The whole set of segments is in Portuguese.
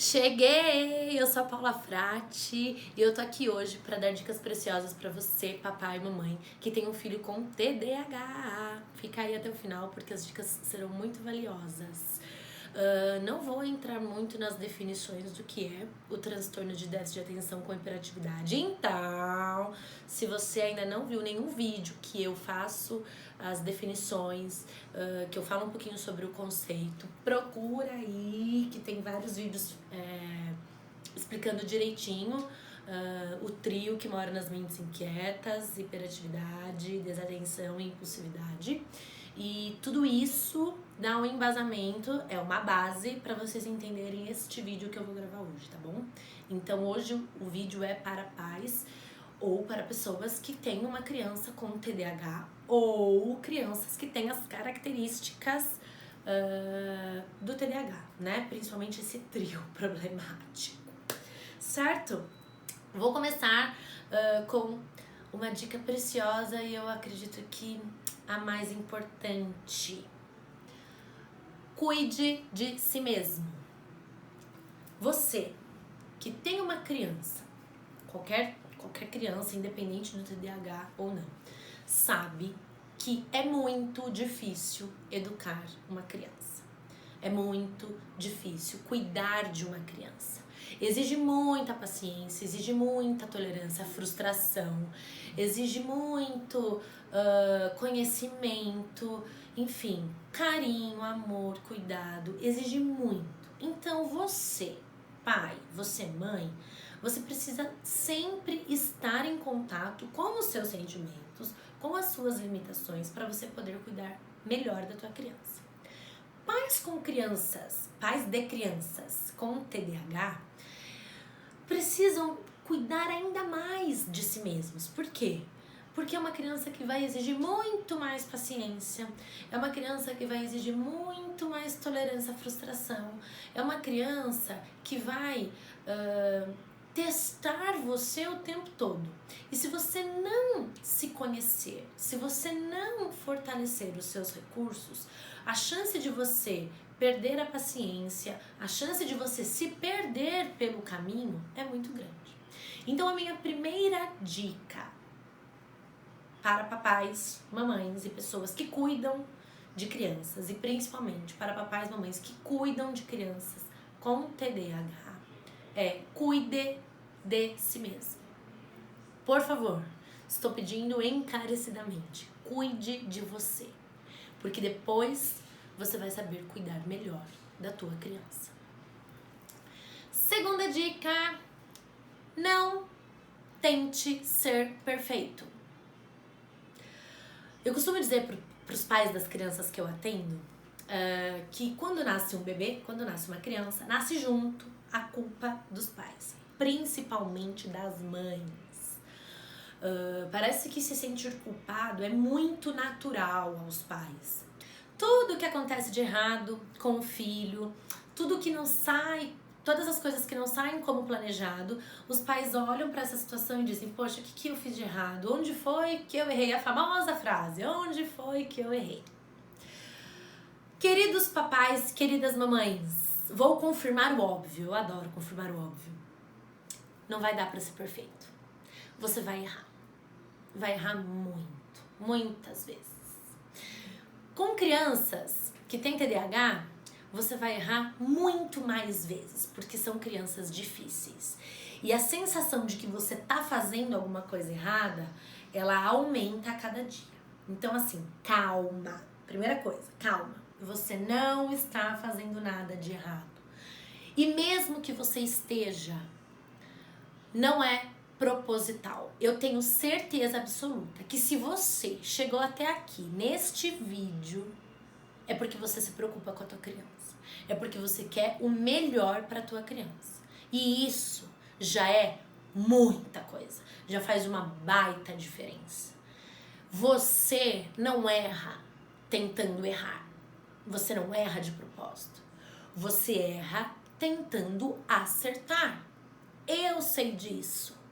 Cheguei! Eu sou a Paula Frati e eu tô aqui hoje para dar dicas preciosas para você, papai e mamãe, que tem um filho com TDAH. Fica aí até o final porque as dicas serão muito valiosas. Não vou entrar muito nas definições do que é o transtorno de déficit de atenção com hiperatividade. Então, se você ainda não viu nenhum vídeo que eu faço as definições, que eu falo um pouquinho sobre o conceito, procura aí que tem vários vídeos explicando direitinho o trio que mora nas mentes inquietas: hiperatividade, desatenção e impulsividade. E tudo isso dá um embasamento, é uma base para vocês entenderem este vídeo que eu vou gravar hoje, tá bom? Então hoje o vídeo é para pais ou para pessoas que têm uma criança com TDAH ou crianças que têm as características do TDAH, né? Principalmente esse trio problemático, certo? Vou começar com uma dica preciosa e eu acredito que a mais importante. Cuide de si mesmo. Você que tem uma criança, qualquer criança, independente do TDAH ou não, sabe que é muito difícil educar uma criança. É muito difícil cuidar de uma criança. Exige muita paciência, exige muita tolerância à frustração, exige muito conhecimento, enfim, carinho, amor, cuidado, exige muito. Então você, pai, você mãe, você precisa sempre estar em contato com os seus sentimentos, com as suas limitações, para você poder cuidar melhor da tua criança. Pais de crianças com TDAH precisam cuidar ainda mais de si mesmos. Por quê? Porque é uma criança que vai exigir muito mais paciência, é uma criança que vai exigir muito mais tolerância à frustração, é uma criança que vai testar você o tempo todo. E se você não se conhecer, se você não fortalecer os seus recursos, a chance de você perder a paciência, a chance de você se perder pelo caminho é muito grande. Então a minha primeira dica para papais, mamães e pessoas que cuidam de crianças, e principalmente para papais e mamães que cuidam de crianças com TDAH, é: cuide de si mesmo. Por favor, estou pedindo encarecidamente, cuide de você, porque depois você vai saber cuidar melhor da tua criança. Segunda dica: não tente ser perfeito. Eu costumo dizer para os pais das crianças que eu atendo que quando nasce um bebê, quando nasce uma criança, nasce junto a culpa dos pais, principalmente das mães. Parece que se sentir culpado é muito natural aos pais. Tudo que acontece de errado com o filho, tudo que não sai, todas as coisas que não saem como planejado, os pais olham para essa situação e dizem: poxa, o que eu fiz de errado? Onde foi que eu errei? A famosa frase: onde foi que eu errei? Queridos papais, queridas mamães, vou confirmar o óbvio. Eu adoro confirmar o óbvio. Não vai dar para ser perfeito. Você vai errar. Vai errar muito, muitas vezes. Com crianças que têm TDAH, você vai errar muito mais vezes, porque são crianças difíceis. E a sensação de que você tá fazendo alguma coisa errada, ela aumenta a cada dia. Então, assim, calma. Primeira coisa, calma. Você não está fazendo nada de errado. E mesmo que você esteja, não é proposital. Eu tenho certeza absoluta que se você chegou até aqui neste vídeo, é porque você se preocupa com a tua criança. É porque você quer o melhor para a tua criança. E isso já é muita coisa. Já faz uma baita diferença. Você não erra tentando errar. Você não erra de propósito. Você erra tentando acertar. Eu sei disso.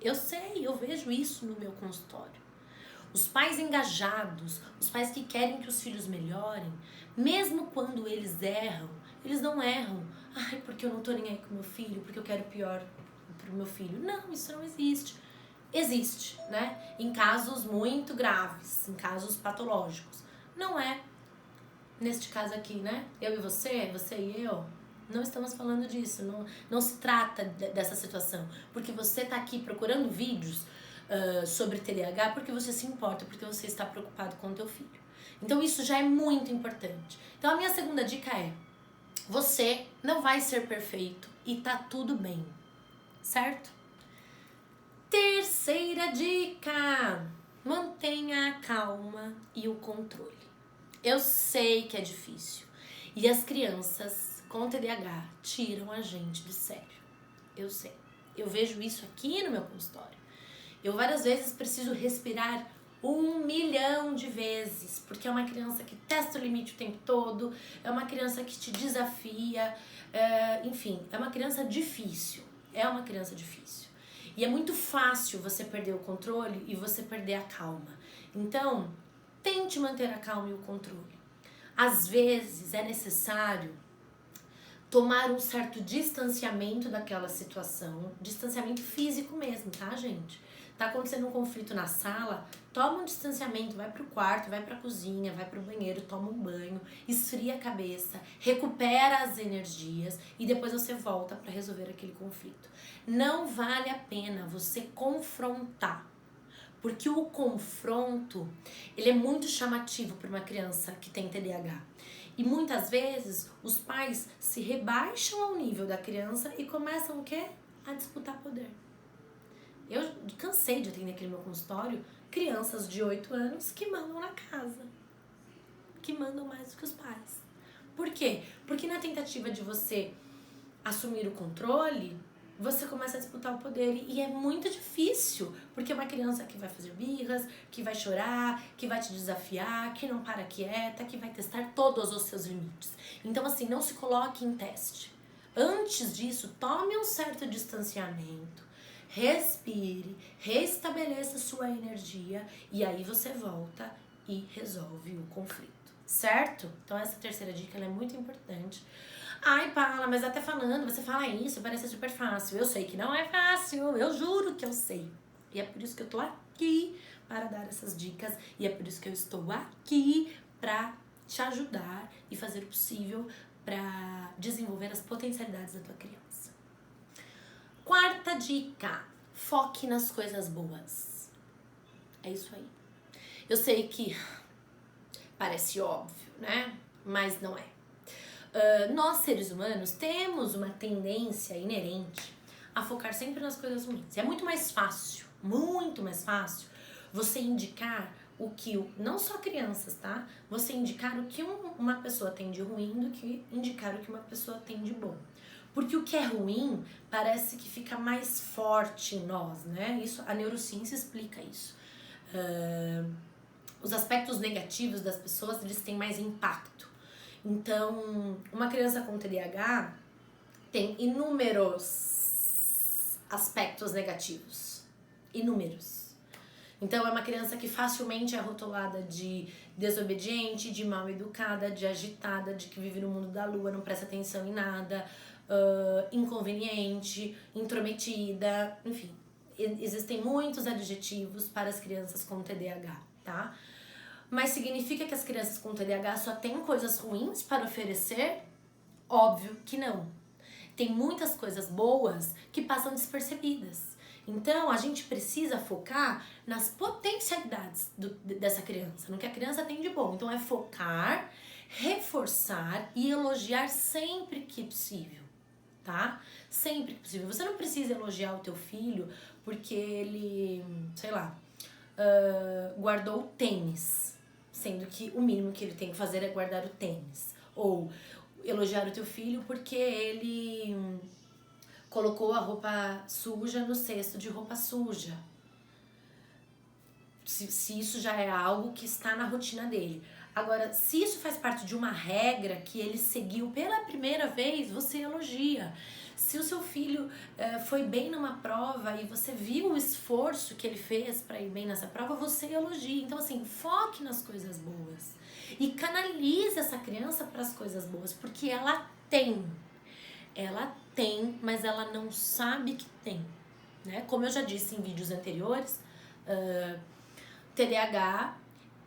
Eu sei, eu vejo isso no meu consultório. Os pais engajados, os pais que querem que os filhos melhorem, mesmo quando eles erram, eles não erram ai, porque eu não tô nem aí com meu filho, porque eu quero o pior pro meu filho. Não, isso não existe. Existe, né? Em casos muito graves, em casos patológicos. Não é neste caso aqui, né? Eu e você e eu, não estamos falando disso. Não se trata dessa situação. Porque você tá aqui procurando vídeos sobre TDAH porque você se importa, porque você está preocupado com o teu filho. Então isso já é muito importante. Então a minha segunda dica é: você não vai ser perfeito e tá tudo bem, certo? Terceira dica: mantenha a calma e o controle. Eu sei que é difícil e as crianças com TDAH tiram a gente do sério. Eu sei. Eu vejo isso aqui no meu consultório. Eu várias vezes preciso respirar 1.000.000 de vezes, porque é uma criança que testa o limite o tempo todo, é uma criança que te desafia, enfim, é uma criança difícil. É uma criança difícil. E é muito fácil você perder o controle e você perder a calma. Então, tente manter a calma e o controle. Às vezes é necessário tomar um certo distanciamento daquela situação, distanciamento físico mesmo, tá, gente? Tá acontecendo um conflito na sala, toma um distanciamento, vai pro quarto, vai pra cozinha, vai pro banheiro, toma um banho, esfria a cabeça, recupera as energias e depois você volta pra resolver aquele conflito. Não vale a pena você confrontar, porque o confronto, ele é muito chamativo para uma criança que tem TDAH. E muitas vezes os pais se rebaixam ao nível da criança e começam o quê? A disputar poder. Eu cansei de atender aqui no meu consultório crianças de 8 anos que mandam na casa. Que mandam mais do que os pais. Por quê? Porque na tentativa de você assumir o controle, você começa a disputar o poder e é muito difícil, porque é uma criança que vai fazer birras, que vai chorar, que vai te desafiar, que não para quieta, que vai testar todos os seus limites. Então assim, não se coloque em teste. Antes disso, tome um certo distanciamento, respire, restabeleça sua energia e aí você volta e resolve o conflito, certo? Então essa terceira dica ela é muito importante. Ai, Paula, mas até falando, você fala isso, parece super fácil. Eu sei que não é fácil, eu juro que eu sei. E é por isso que eu tô aqui para dar essas dicas. E é por isso que eu estou aqui para te ajudar e fazer o possível para desenvolver as potencialidades da tua criança. Quarta dica: foque nas coisas boas. É isso aí. Eu sei que parece óbvio, né? Mas não é. Nós, seres humanos, temos uma tendência inerente a focar sempre nas coisas ruins. É muito mais fácil você indicar o que, não só crianças, tá? Você indicar o que uma pessoa tem de ruim do que indicar o que uma pessoa tem de bom. Porque o que é ruim parece que fica mais forte em nós, né? Isso, a neurociência explica isso. Os aspectos negativos das pessoas, eles têm mais impacto. Então, uma criança com TDAH tem inúmeros aspectos negativos. Inúmeros. Então, é uma criança que facilmente é rotulada de desobediente, de mal educada, de agitada, de que vive no mundo da lua, não presta atenção em nada, inconveniente, intrometida, enfim. Existem muitos adjetivos para as crianças com TDAH, tá? Mas significa que as crianças com TDAH só têm coisas ruins para oferecer? Óbvio que não. Tem muitas coisas boas que passam despercebidas. Então, a gente precisa focar nas potencialidades dessa criança, no que a criança tem de bom. Então, é focar, reforçar e elogiar sempre que possível, tá? Sempre que possível. Você não precisa elogiar o teu filho porque ele, sei lá, guardou o tênis, sendo que o mínimo que ele tem que fazer é guardar o tênis. Ou elogiar o teu filho porque ele colocou a roupa suja no cesto de roupa suja. Se isso já é algo que está na rotina dele. Agora, se isso faz parte de uma regra que ele seguiu pela primeira vez, você elogia. Se o seu filho foi bem numa prova e você viu o esforço que ele fez para ir bem nessa prova, você elogia. Então, assim, foque nas coisas boas. E canalize essa criança para as coisas boas, porque ela tem. Ela tem, mas ela não sabe que tem, né? Como eu já disse em vídeos anteriores, TDAH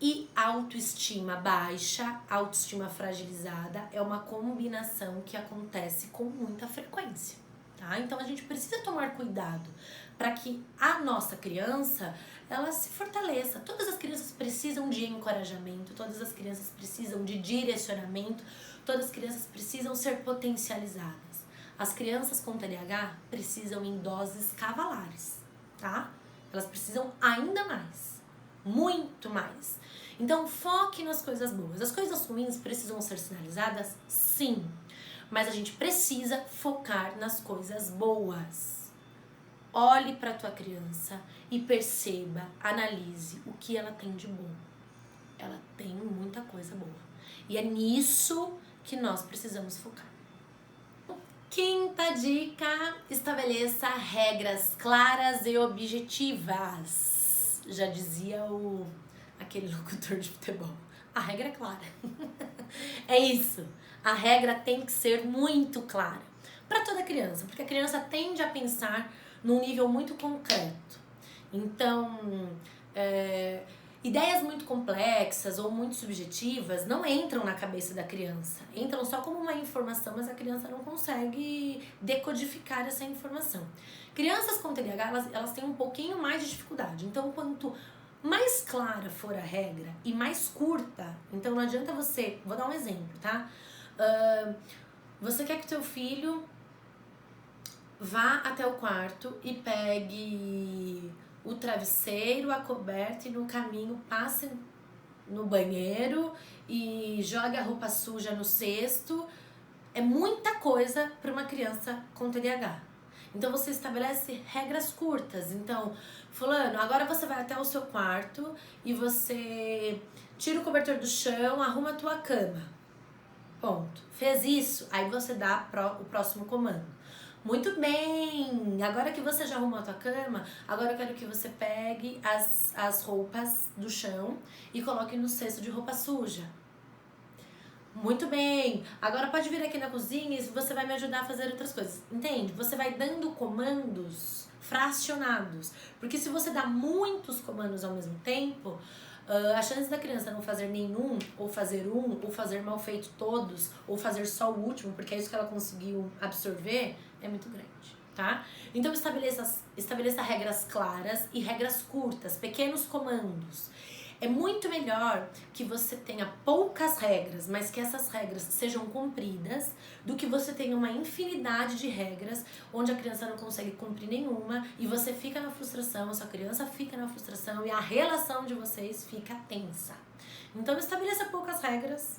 e autoestima baixa, autoestima fragilizada é uma combinação que acontece com muita frequência, tá? Então a gente precisa tomar cuidado para que a nossa criança, ela se fortaleça. Todas as crianças precisam de encorajamento, todas as crianças precisam de direcionamento, todas as crianças precisam ser potencializadas. As crianças com TDAH precisam em doses cavalares, tá? Elas precisam ainda mais, muito mais. Então foque nas coisas boas. As coisas ruins precisam ser sinalizadas? Sim. Mas a gente precisa focar nas coisas boas. Olhe para tua criança e perceba, analise o que ela tem de bom. Ela tem muita coisa boa. E é nisso que nós precisamos focar. Quinta dica: estabeleça regras claras e objetivas. Já dizia aquele locutor de futebol. A regra é clara. É isso. A regra tem que ser muito clara para toda criança, porque a criança tende a pensar num nível muito concreto. Então, ideias muito complexas ou muito subjetivas não entram na cabeça da criança. Entram só como uma informação, mas a criança não consegue decodificar essa informação. Crianças com TDAH, elas têm um pouquinho mais de dificuldade. Então, quanto mais clara for a regra e mais curta, então não adianta você... Vou dar um exemplo, tá? Você quer que o teu filho vá até o quarto e pegue o travesseiro, a coberta e no caminho passe no banheiro e jogue a roupa suja no cesto. É muita coisa para uma criança com TDAH. Então você estabelece regras curtas. Então, fulano, agora você vai até o seu quarto e você tira o cobertor do chão, arruma a tua cama. Ponto. Fez isso, aí você dá o próximo comando. Muito bem! Agora que você já arrumou a tua cama, agora eu quero que você pegue as roupas do chão e coloque no cesto de roupa suja. Muito bem! Agora pode vir aqui na cozinha e você vai me ajudar a fazer outras coisas. Entende? Você vai dando comandos fracionados. Porque se você dá muitos comandos ao mesmo tempo, a chance da criança não fazer nenhum, ou fazer mal feito todos, ou fazer só o último, porque é isso que ela conseguiu absorver, é muito grande, tá? Então estabeleça regras claras e regras curtas, pequenos comandos. É muito melhor que você tenha poucas regras, mas que essas regras sejam cumpridas, do que você tenha uma infinidade de regras onde a criança não consegue cumprir nenhuma e você fica na frustração, a sua criança fica na frustração e a relação de vocês fica tensa. Então estabeleça poucas regras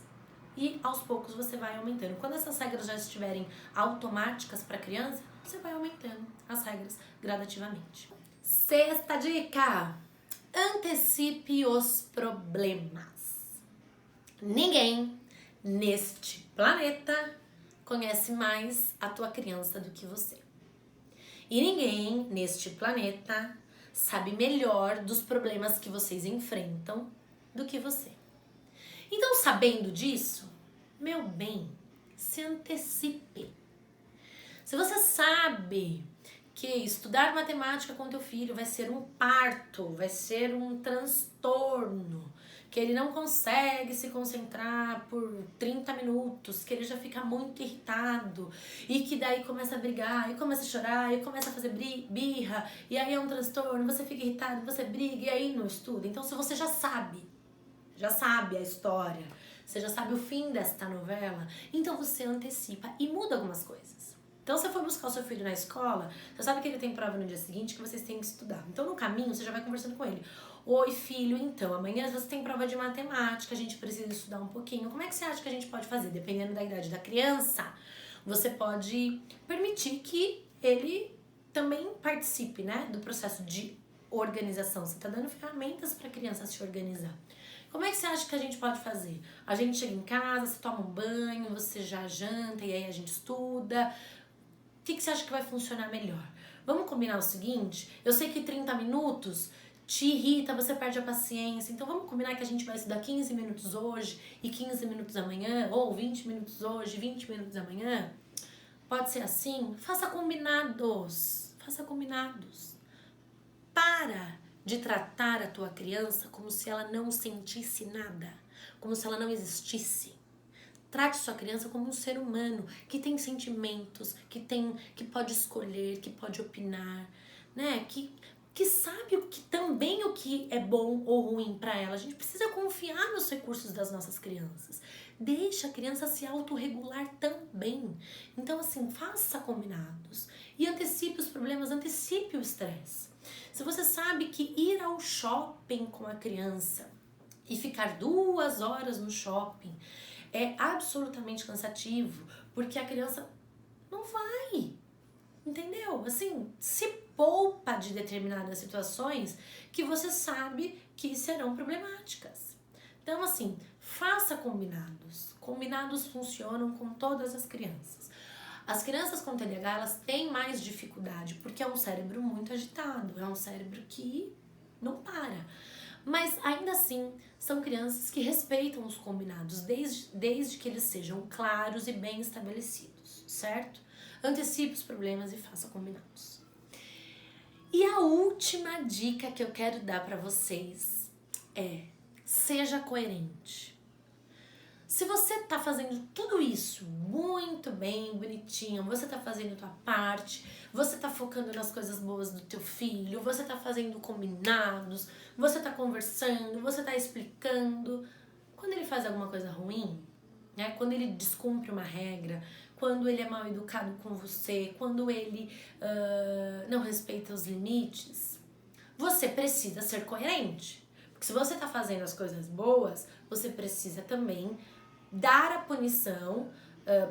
e aos poucos você vai aumentando. Quando essas regras já estiverem automáticas para a criança, você vai aumentando as regras gradativamente. Sexta dica: antecipe os problemas. Ninguém neste planeta conhece mais a tua criança do que você. E ninguém neste planeta sabe melhor dos problemas que vocês enfrentam do que você. Então, sabendo disso, meu bem, se antecipe. Se você sabe que estudar matemática com teu filho vai ser um parto, vai ser um transtorno, que ele não consegue se concentrar por 30 minutos, que ele já fica muito irritado e que daí começa a brigar, e começa a chorar, e começa a fazer birra, e aí é um transtorno, você fica irritado, você briga e aí não estuda. Então, se você já sabe a história, você já sabe o fim desta novela, então você antecipa e muda algumas coisas. Então, você foi buscar o seu filho na escola, você sabe que ele tem prova no dia seguinte, que vocês têm que estudar. Então, no caminho, você já vai conversando com ele. Oi, filho, então, amanhã você tem prova de matemática, a gente precisa estudar um pouquinho. Como é que você acha que a gente pode fazer? Dependendo da idade da criança, você pode permitir que ele também participe, né, do processo de organização. Você está dando ferramentas para a criança se organizar. Como é que você acha que a gente pode fazer? A gente chega em casa, você toma um banho, você já janta e aí a gente estuda. O que você acha que vai funcionar melhor? Vamos combinar o seguinte? Eu sei que 30 minutos te irrita, você perde a paciência. Então vamos combinar que a gente vai estudar 15 minutos hoje e 15 minutos amanhã, ou 20 minutos hoje e 20 minutos amanhã? Pode ser assim? Faça combinados. Faça combinados. Para de tratar a tua criança como se ela não sentisse nada, como se ela não existisse. Trate sua criança como um ser humano que tem sentimentos, que pode escolher, que pode opinar, né? Que sabe também o que é bom ou ruim para ela. A gente precisa confiar nos recursos das nossas crianças. Deixa a criança se autorregular também. Então, assim, faça combinados e antecipe os problemas, antecipe o estresse. Se você sabe que ir ao shopping com a criança e ficar 2 horas no shopping é absolutamente cansativo, porque a criança não vai, entendeu? Assim, se poupa de determinadas situações que você sabe que serão problemáticas. Então, assim, faça combinados. Combinados funcionam com todas as crianças. As crianças com TDAH, elas têm mais dificuldade, porque é um cérebro muito agitado, é um cérebro que não para. Mas, ainda assim, são crianças que respeitam os combinados, desde que eles sejam claros e bem estabelecidos, certo? Antecipe os problemas e faça combinados. E a última dica que eu quero dar para vocês é: seja coerente. Se você tá fazendo tudo isso muito bem, bonitinho, você tá fazendo a tua parte, você tá focando nas coisas boas do teu filho, você tá fazendo combinados, você tá conversando, você tá explicando. Quando ele faz alguma coisa ruim, né? Quando ele descumpre uma regra, quando ele é mal educado com você, quando ele não respeita os limites, você precisa ser coerente. Porque se você tá fazendo as coisas boas, você precisa também dar a punição.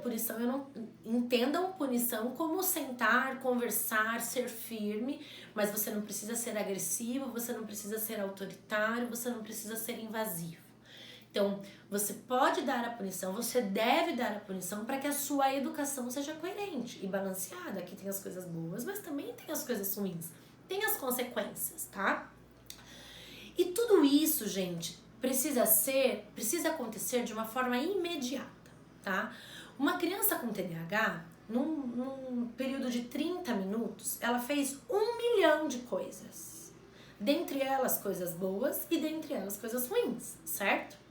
Punição, eu não entendam punição como sentar, conversar, ser firme, mas você não precisa ser agressivo, você não precisa ser autoritário, você não precisa ser invasivo. Então, você pode dar a punição, você deve dar a punição para que a sua educação seja coerente e balanceada. Aqui tem as coisas boas, mas também tem as coisas ruins, tem as consequências, tá? E tudo isso, gente, precisa acontecer de uma forma imediata, tá? Uma criança com TDAH, num período de 30 minutos, ela fez 1 milhão de coisas. Dentre elas, coisas boas e dentre elas, coisas ruins, certo?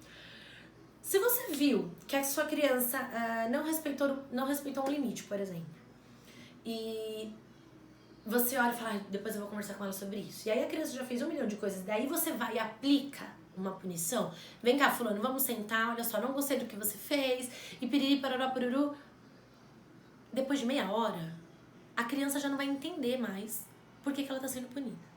Se você viu que a sua criança não respeitou um limite, por exemplo, e você olha e fala: depois eu vou conversar com ela sobre isso. E aí a criança já fez 1 milhão de coisas, daí você vai e aplica uma punição. Vem cá, fulano, vamos sentar, olha só, não gostei do que você fez, e piriri, parará, pururu. Depois de meia hora, a criança já não vai entender mais por que ela tá sendo punida.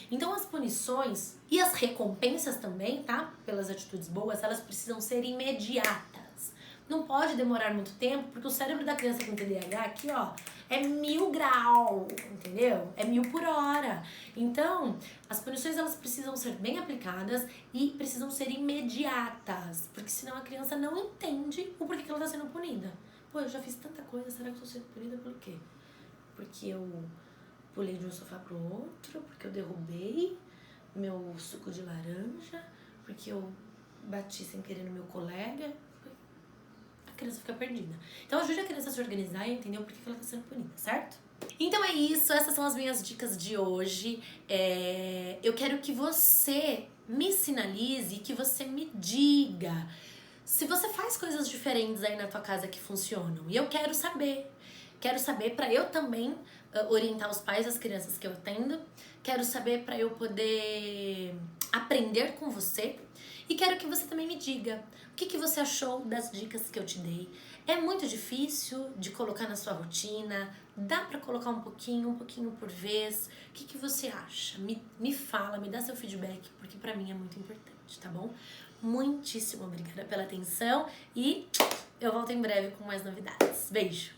Então as punições e as recompensas também, tá? Pelas atitudes boas, elas precisam ser imediatas. Não pode demorar muito tempo, porque o cérebro da criança com TDAH aqui, ó, é 1000 graus, entendeu? É 1000 por hora. Então, as punições, elas precisam ser bem aplicadas e precisam ser imediatas, porque senão a criança não entende o porquê que ela tá sendo punida. Pô, eu já fiz tanta coisa, será que eu tô sendo punida pelo quê? Porque eu pulei de um sofá pro outro, porque eu derrubei meu suco de laranja, porque eu bati sem querer no meu colega. A criança fica perdida. Então ajude a criança a se organizar e entender o porquê que ela tá sendo punida, certo? Então é isso, essas são as minhas dicas de hoje. Eu quero que você me sinalize, que você me diga se você faz coisas diferentes aí na tua casa que funcionam. E eu quero saber. Quero saber para eu também orientar os pais, as crianças que eu atendo. Quero saber para eu poder aprender com você. E quero que você também me diga o que você achou das dicas que eu te dei. É muito difícil de colocar na sua rotina? Dá para colocar um pouquinho por vez? O que você acha? Me fala, me dá seu feedback, porque para mim é muito importante, tá bom? Muitíssimo obrigada pela atenção e eu volto em breve com mais novidades. Beijo!